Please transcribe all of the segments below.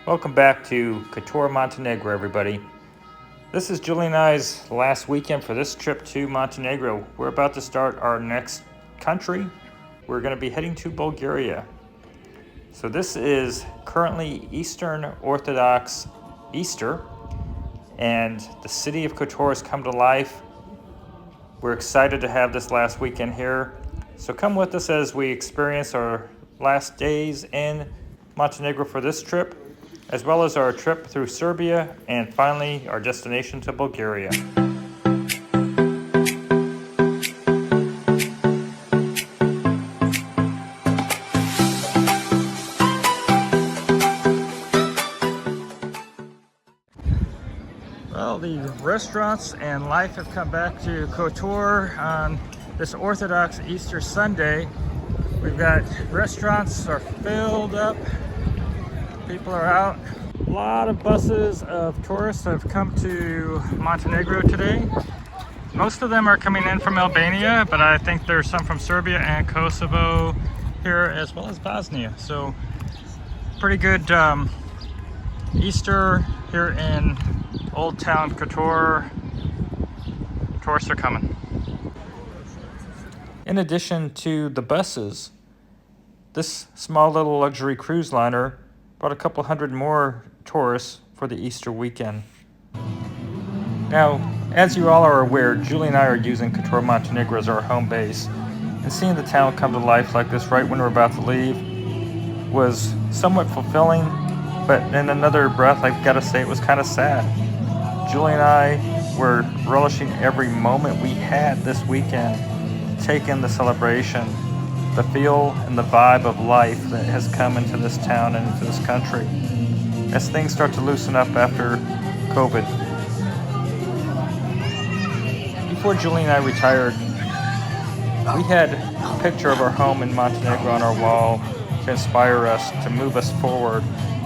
Welcome back to Kotor, Montenegro, everybody. This is Julie and I's last weekend for this trip to Montenegro. We're about to start our next country. We're going to be heading to Bulgaria. So this is currently Eastern Orthodox Easter, and the city of Kotor has come to life. We're excited to have this last weekend here. So come with us as we experience our last days in Montenegro for this trip, as well as our trip through Serbia, and finally our destination to Bulgaria. Well, the restaurants and life have come back to Kotor on this Orthodox Easter Sunday. We've got restaurants are filled up. People are out. A lot of buses of tourists have come to Montenegro today. Most of them are coming in from Albania, but I think there's some from Serbia and Kosovo here, as well as Bosnia. So pretty good Easter here in Old Town Kotor. Tourists are coming. In addition to the buses, this small little luxury cruise liner brought a couple hundred more tourists for the Easter weekend. Now, as you all are aware, Julie and I are using Kotor, Montenegro as our home base, and seeing the town come to life like this right when we're about to leave was somewhat fulfilling, but in another breath, I've got to say it was kind of sad. Julie and I were relishing every moment we had this weekend to take in the celebration, the feel and the vibe of life that has come into this town and into this country as things start to loosen up after COVID. Before Julie and I retired, we had a picture of our home in Montenegro on our wall to inspire us, to move us forward,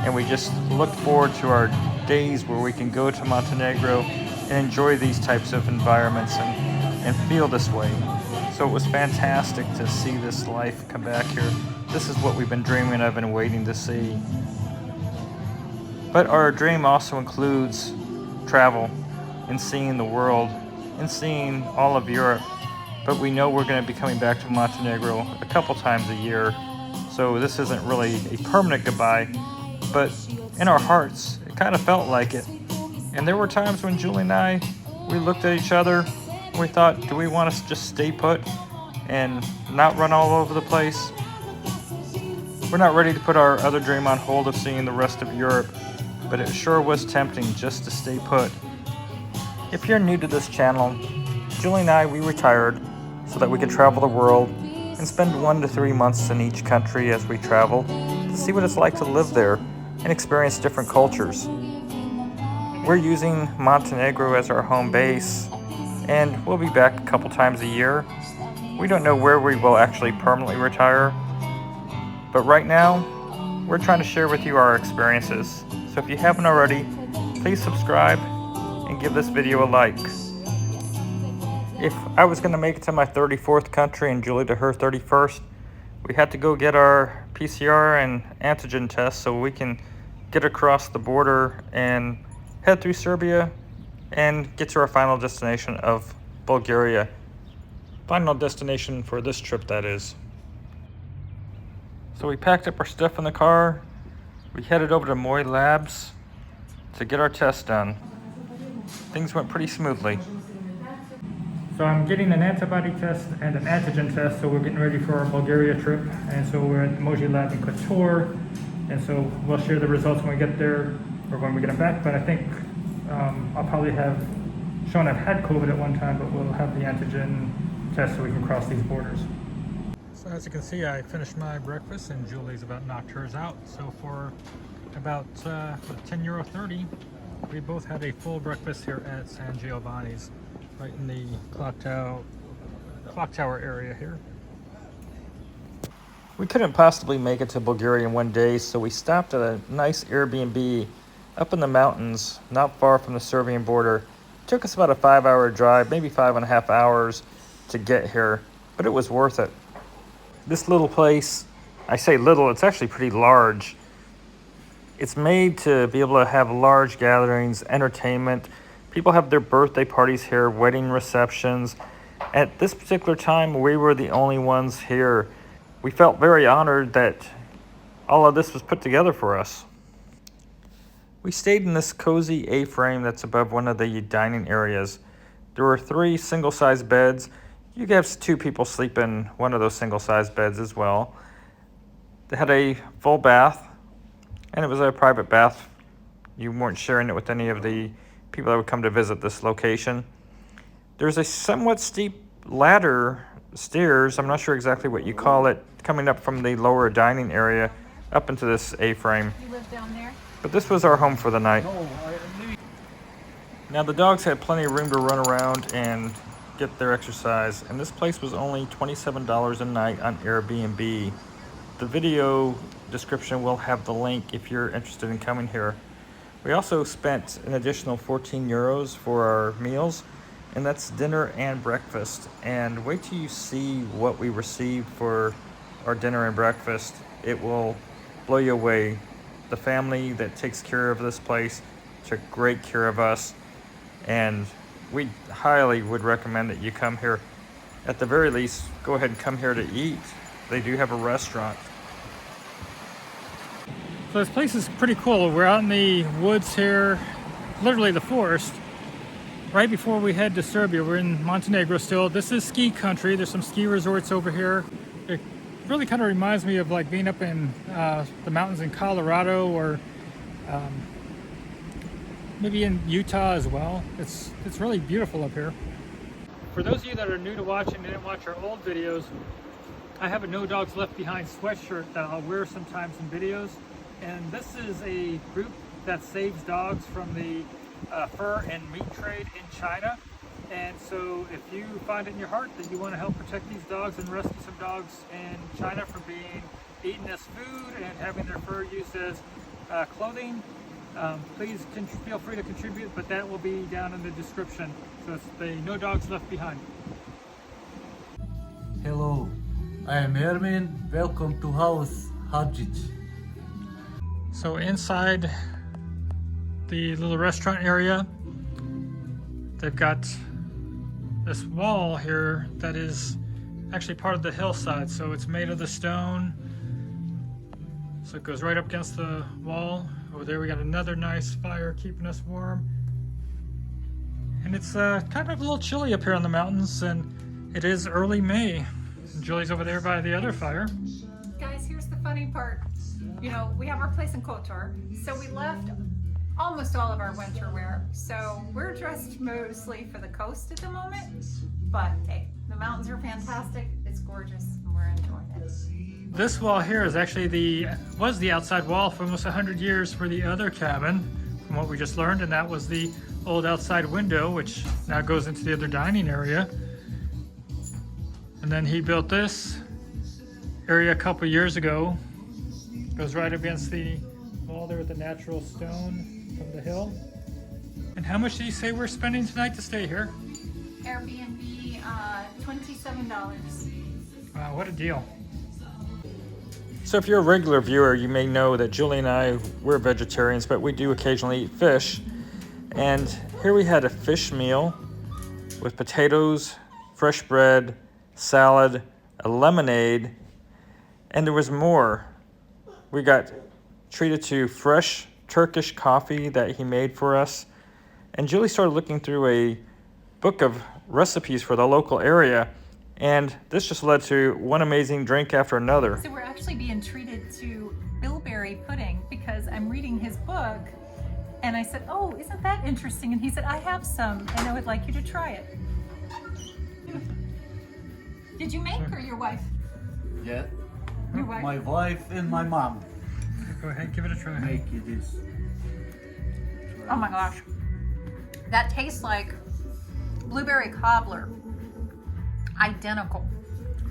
and we just looked forward to our days where we can go to Montenegro and enjoy these types of environments and feel this way. So it was fantastic to see this life come back here. This is what we've been dreaming of and waiting to see. But our dream also includes travel and seeing the world and seeing all of Europe. But we know we're going to be coming back to Montenegro a couple times a year. So this isn't really a permanent goodbye, but in our hearts, it kind of felt like it. And there were times when Julie and I, we looked at each other, we thought, do we want to just stay put and not run all over the place? We're not ready to put our other dream on hold of seeing the rest of Europe, but it sure was tempting just to stay put. If you're new to this channel, Julie and I, we retired so that we could travel the world and spend 1 to 3 months in each country as we travel to see what it's like to live there and experience different cultures. We're using Montenegro as our home base, and we'll be back a couple times a year. We don't know where we will actually permanently retire, but right now, we're trying to share with you our experiences. So if you haven't already, please subscribe and give this video a like. If I was going to make it to my 34th country and Julie to her 31st, we had to go get our PCR and antigen tests so we can get across the border and head through Serbia and get to our final destination of Bulgaria. Final destination for this trip, that is. So we packed up our stuff in the car. We headed over to Moy Labs to get our test done. Things went pretty smoothly. So I'm getting an antibody test and an antigen test, so we're getting ready for our Bulgaria trip. And so we're at the Moji Lab in Kotor, and so we'll share the results when we get there, or when we get them back. But I think I'll probably have shown I've had COVID at one time, but we'll have the antigen test so we can cross these borders. So as you can see, I finished my breakfast and Julie's about knocked hers out. So for about €10.30, we both had a full breakfast here at San Giovanni's, right in the clock tower area here. We couldn't possibly make it to Bulgaria in one day, so we stopped at a nice Airbnb up in the mountains, not far from the Serbian border. It took us about a 5-hour drive, maybe 5.5 hours to get here, but it was worth it. This little place, I say little, it's actually pretty large. It's made to be able to have large gatherings, entertainment. People have their birthday parties here, wedding receptions. At this particular time, we were the only ones here. We felt very honored that all of this was put together for us. We stayed in this cozy A-frame that's above one of the dining areas. There were 3 single-sized beds. You could have 2 people sleep in one of those single-sized beds as well. They had a full bath, and it was a private bath. You weren't sharing it with any of the people that would come to visit this location. There's a somewhat steep ladder, stairs, I'm not sure exactly what you call it, coming up from the lower dining area up into this A-frame. You live down there? But this was our home for the night. Now the dogs had plenty of room to run around and get their exercise, and this place was only $27 a night on Airbnb. The video description will have the link if you're interested in coming here. We also spent an additional 14 euros for our meals, and that's dinner and breakfast. And wait till you see what we received for our dinner and breakfast. It will blow you away. The family that takes care of this place took great care of us, and we highly would recommend that you come here. At the very least, go ahead and come here to eat. They do have a restaurant. So this place is pretty cool. We're out in the woods here, literally the forest. Right before we head to Serbia, we're in Montenegro still. This is ski country. There's some ski resorts over here. It really kind of reminds me of like being up in the mountains in Colorado, or maybe in Utah as well. It's really beautiful up here. For those of you that are new to watching and didn't watch our old videos, I have a No Dogs Left Behind sweatshirt that I'll wear sometimes in videos. And this is a group that saves dogs from the fur and meat trade in China. And so if you find it in your heart that you want to help protect these dogs and rescue some dogs in China from being eaten as food and having their fur used as clothing, please feel free to contribute, but that will be down in the description. So it's the No Dogs Left Behind. Hello, I am Ermin. Welcome to House Hadjic. So inside the little restaurant area, they've got this wall here that is actually part of the hillside. So it's made of the stone. So it goes right up against the wall. Over there we got another nice fire keeping us warm. And it's kind of a little chilly up here on the mountains, and it is early May. And Julie's over there by the other fire. Guys, here's the funny part. You know, we have our place in Kotor, so we left almost all of our winter wear. So we're dressed mostly for the coast at the moment, but hey, the mountains are fantastic. It's gorgeous, and we're enjoying it. This wall here is actually was the outside wall for almost 100 years for the other cabin, from what we just learned, and that was the old outside window, which now goes into the other dining area. And then he built this area a couple years ago. Goes right against the wall there with the natural stone from the hill. And how much did you say we're spending tonight to stay here? Airbnb, $27. Wow, what a deal. So if you're a regular viewer, you may know that Julie and I, we're vegetarians, but we do occasionally eat fish. And here we had a fish meal with potatoes, fresh bread, salad, a lemonade, and there was more. We got treated to fresh Turkish coffee that he made for us. And Julie started looking through a book of recipes for the local area. And this just led to one amazing drink after another. So we're actually being treated to bilberry pudding because I'm reading his book. And I said, oh, isn't that interesting? And he said, I have some and I would like you to try it. Did you make or your wife? Yeah. Your wife? My wife and my mom Go ahead, give it a try. make this. Oh my gosh. That tastes like blueberry cobbler. Identical.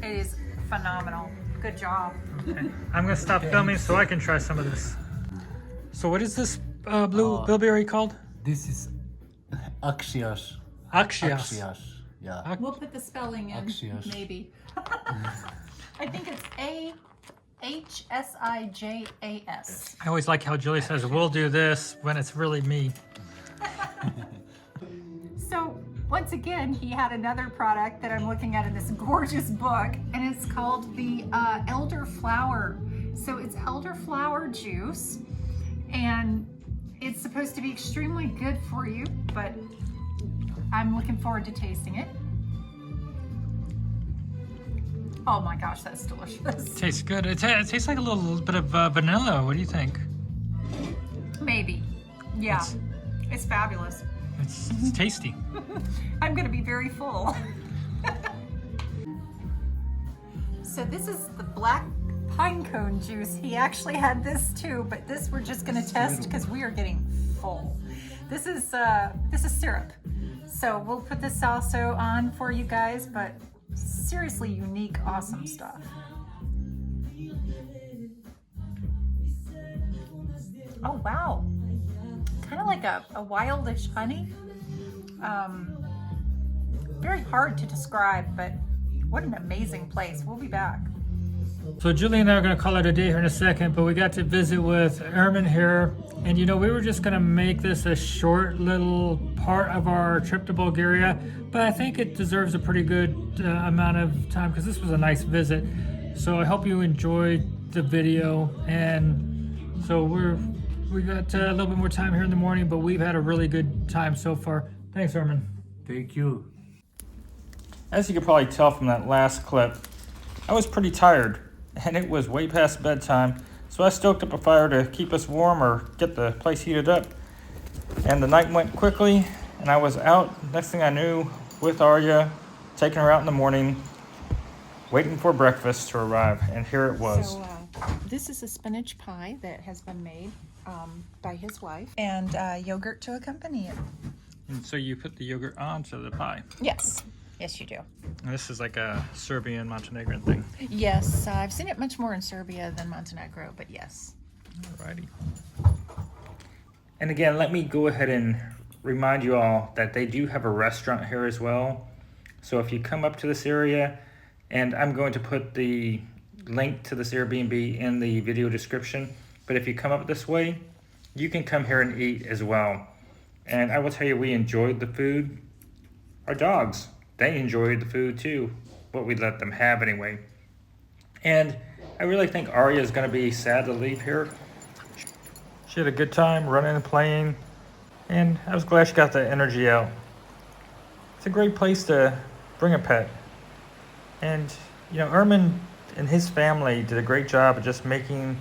It is phenomenal. Good job. Okay. I'm going to stop filming so I can try some of this. So what is this bilberry called? This is Axias. Axias. Axias. Yeah. We'll put the spelling in, Axios. maybe. I think it's HSIJAS. I always like how Julie says, we'll do this when it's really me. So once again, he had another product that I'm looking at in this gorgeous book, and it's called the elderflower. So it's elderflower juice, and it's supposed to be extremely good for you, but I'm looking forward to tasting it. Oh my gosh, that's delicious. Tastes good. It tastes like a little bit of vanilla. What do you think? Maybe. Yeah, it's fabulous. It's tasty. I'm gonna be very full. So this is the black pine cone juice. He actually had this too, but this we're just gonna test because we are getting full. This is syrup. So we'll put this also on for you guys, but seriously unique, awesome stuff. Oh wow. Kind of like a wildish honey. Very hard to describe, but what an amazing place. We'll be back. So Julie and I are going to call it a day here in a second, but we got to visit with Ermin here. And you know, we were just going to make this a short little part of our trip to Bulgaria, but I think it deserves a pretty good amount of time because this was a nice visit. So I hope you enjoyed the video. And so we got a little bit more time here in the morning, but we've had a really good time so far. Thanks, Ermin. Thank you. As you could probably tell from that last clip, I was pretty tired, and it was way past bedtime, so I stoked up a fire to keep us warm or get the place heated up. And the night went quickly, and I was out, next thing I knew, with Arya, taking her out in the morning, waiting for breakfast to arrive, and here it was. So this is a spinach pie that has been made by his wife, and yogurt to accompany it. And so you put the yogurt onto the pie. Yes. Yes, you do. And this is like a Serbian, Montenegrin thing. Yes, I've seen it much more in Serbia than Montenegro, but yes. Alrighty. And again, let me go ahead and remind you all that they do have a restaurant here as well. So if you come up to this area, and I'm going to put the link to this Airbnb in the video description, but if you come up this way, you can come here and eat as well. And I will tell you, we enjoyed the food. Our dogs, they enjoyed the food too, what we let them have anyway. And I really think Arya is going to be sad to leave here. She had a good time running and playing, and I was glad she got the energy out. It's a great place to bring a pet. And, you know, Ermin and his family did a great job of just making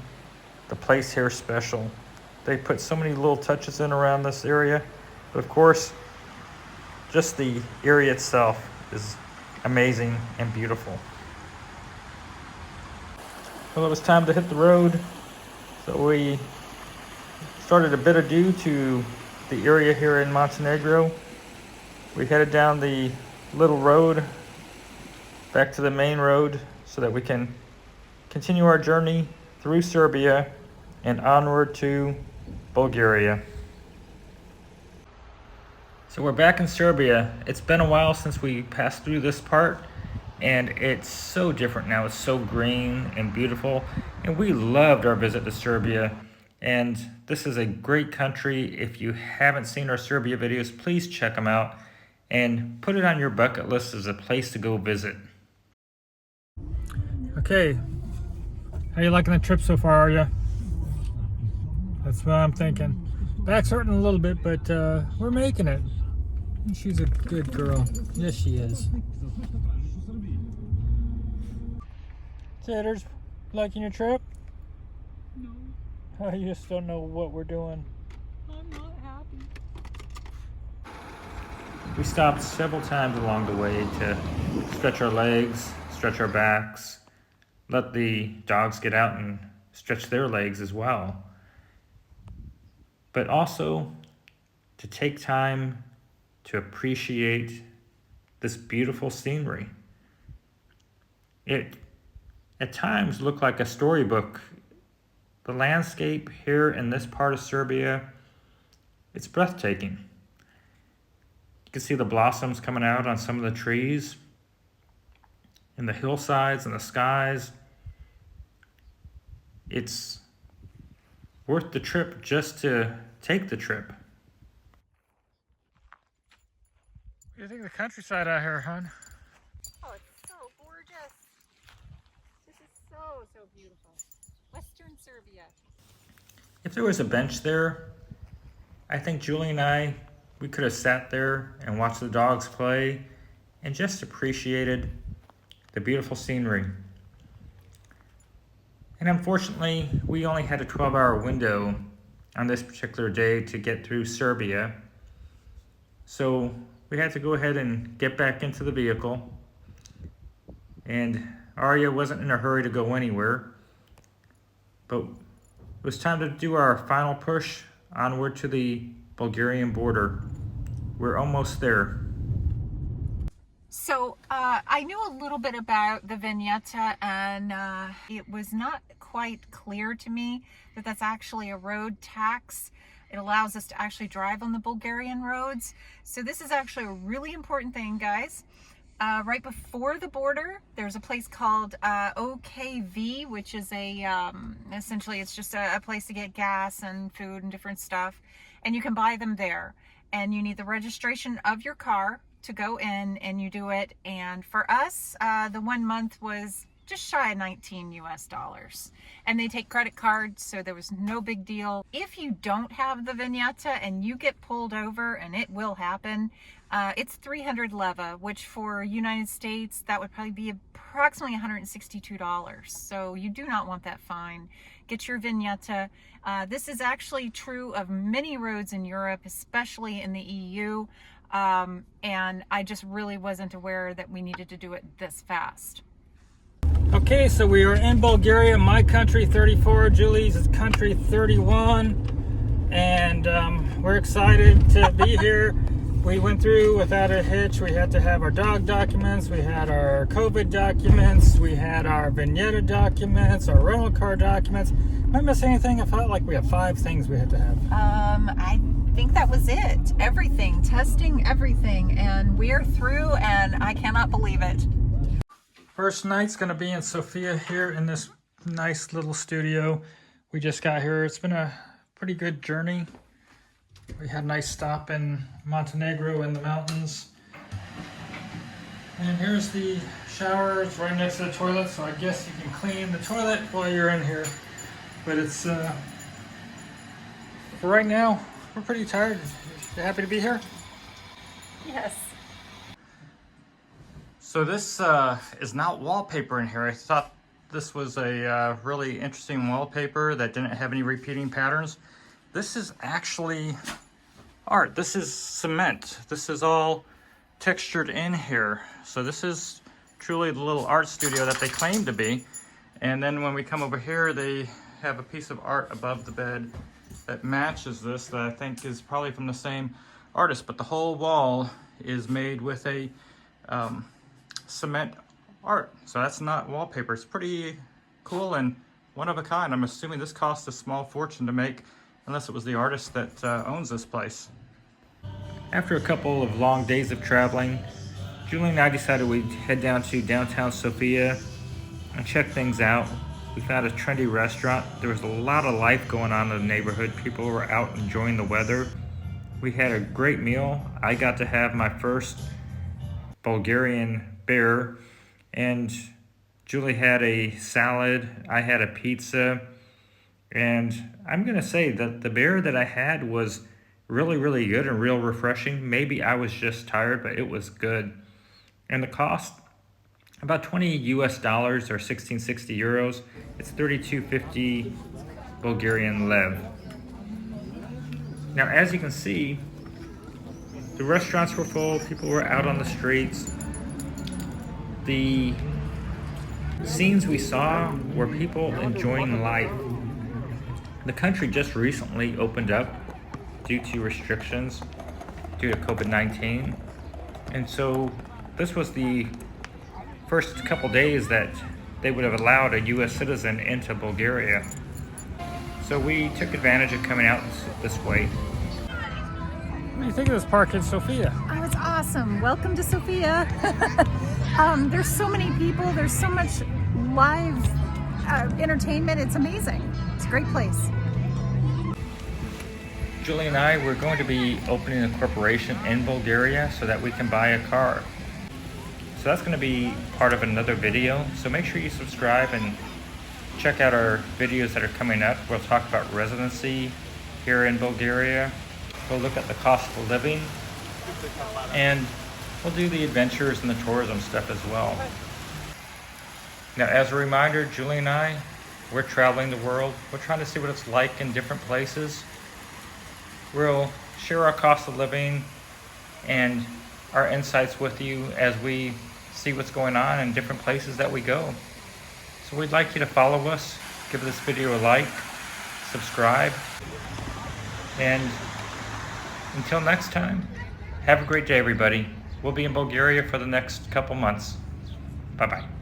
the place here special. They put so many little touches in around this area, but of course, just the area itself is amazing and beautiful. Well, it was time to hit the road, so we started a bit ado to the area here in Montenegro. We headed down the little road back to the main road so that we can continue our journey through Serbia and onward to Bulgaria. So we're back in Serbia. It's been a while since we passed through this part, and it's so different now. It's so green and beautiful, and we loved our visit to Serbia. And this is a great country. If you haven't seen our Serbia videos, please check them out and put it on your bucket list as a place to go visit. Okay, how you liking the trip so far, Arya? That's what I'm thinking. Back's hurting a little bit, but we're making it. She's a good girl. Yes, she is. Satyrs, liking your trip? No, I just don't know what we're doing. I'm not happy. We stopped several times along the way to stretch our legs, stretch our backs, let the dogs get out and stretch their legs as well. But also to take time to appreciate this beautiful scenery. It at times looked like a storybook. The landscape here in this part of Serbia, it's breathtaking. You can see the blossoms coming out on some of the trees, and the hillsides and the skies. it's worth the trip just to take the trip. What do you think of the countryside out here, hon? Oh, it's so gorgeous. This is so, so beautiful. Western Serbia. If there was a bench there, I think Julie and I, we could have sat there and watched the dogs play and just appreciated the beautiful scenery. And unfortunately, we only had a 12-hour window on this particular day to get through Serbia. So we had to go ahead and get back into the vehicle. And Arya wasn't in a hurry to go anywhere. But it was time to do our final push onward to the Bulgarian border. We're almost there. So I knew a little bit about the vignette, and it was not quite clear to me that that's actually a road tax. It allows us to actually drive on the Bulgarian roads. So this is actually a really important thing, guys. Right before the border, there's a place called OKV, which is a, essentially it's just a place to get gas and food and different stuff. And you can buy them there. And you need the registration of your car to go in, and you do it. And for us, the 1 month was just shy of $19 US. And they take credit cards, so there was no big deal. If you don't have the vignette and you get pulled over, and it will happen, it's 300 leva, which for United States, that would probably be approximately $162. So you do not want that fine. Get your vignette. This is actually true of many roads in Europe, especially in the EU. And I just really wasn't aware that we needed to do it this fast. Okay, so we are in Bulgaria, my country 34, Julie's is country 31, and we're excited to be here. We went through without a hitch. We had to have our dog documents, we had our COVID documents, we had our vignette documents, our rental car documents. Am I missing anything? I felt like we have 5 things we had to have. I think that was it. Everything, testing everything, and we're through, and I cannot believe it. First night's gonna be in Sofia here in this nice little studio. We just got here. It's been a pretty good journey. We had a nice stop in Montenegro in the mountains. And here's the shower. It's right next to the toilet, so I guess you can clean the toilet while you're in here. But it's, for right now, we're pretty tired. You happy to be here? Yes. So this is not wallpaper in here. I thought this was a really interesting wallpaper that didn't have any repeating patterns. This is actually art. This is cement. This is all textured in here. So this is truly the little art studio that they claim to be. And then when we come over here, they have a piece of art above the bed that matches this, that I think is probably from the same artist. But the whole wall is made with a cement art. So that's not wallpaper. It's pretty cool and one of a kind. I'm assuming this cost a small fortune to make, unless it was the artist that owns this place. After a couple of long days of traveling, Julie and I decided we'd head down to downtown Sofia and check things out. We found a trendy restaurant. There was a lot of life going on in the neighborhood. People were out enjoying the weather. We had a great meal. I got to have my first Bulgarian bear, and Julie had a salad. I had a pizza. And I'm gonna say that the beer that I had was really, really good and real refreshing. Maybe I was just tired, but it was good. And the cost, about $20 US or 1660 euros. It's 32.50 Bulgarian lev. Now, as you can see, the restaurants were full, people were out on the streets. The scenes we saw were people enjoying life. The country just recently opened up due to restrictions due to COVID-19. And so this was the first couple days that they would have allowed a US citizen into Bulgaria. So we took advantage of coming out this way. What do you think of this park in Sofia? Oh, it's awesome. Welcome to Sofia. There's so many people. There's so much live entertainment. It's amazing. It's a great place. Julie and I, we're going to be opening a corporation in Bulgaria so that we can buy a car. So that's going to be part of another video. So make sure you subscribe and check out our videos that are coming up. We'll talk about residency here in Bulgaria. We'll look at the cost of living, and we'll do the adventures and the tourism stuff as well. Now, as a reminder, Julie and I, we're traveling the world. We're trying to see what it's like in different places. We'll share our cost of living and our insights with you as we see what's going on in different places that we go. So we'd like you to follow us, give this video a like, subscribe, and until next time, have a great day, everybody. We'll be in Bulgaria for the next couple months. Bye-bye.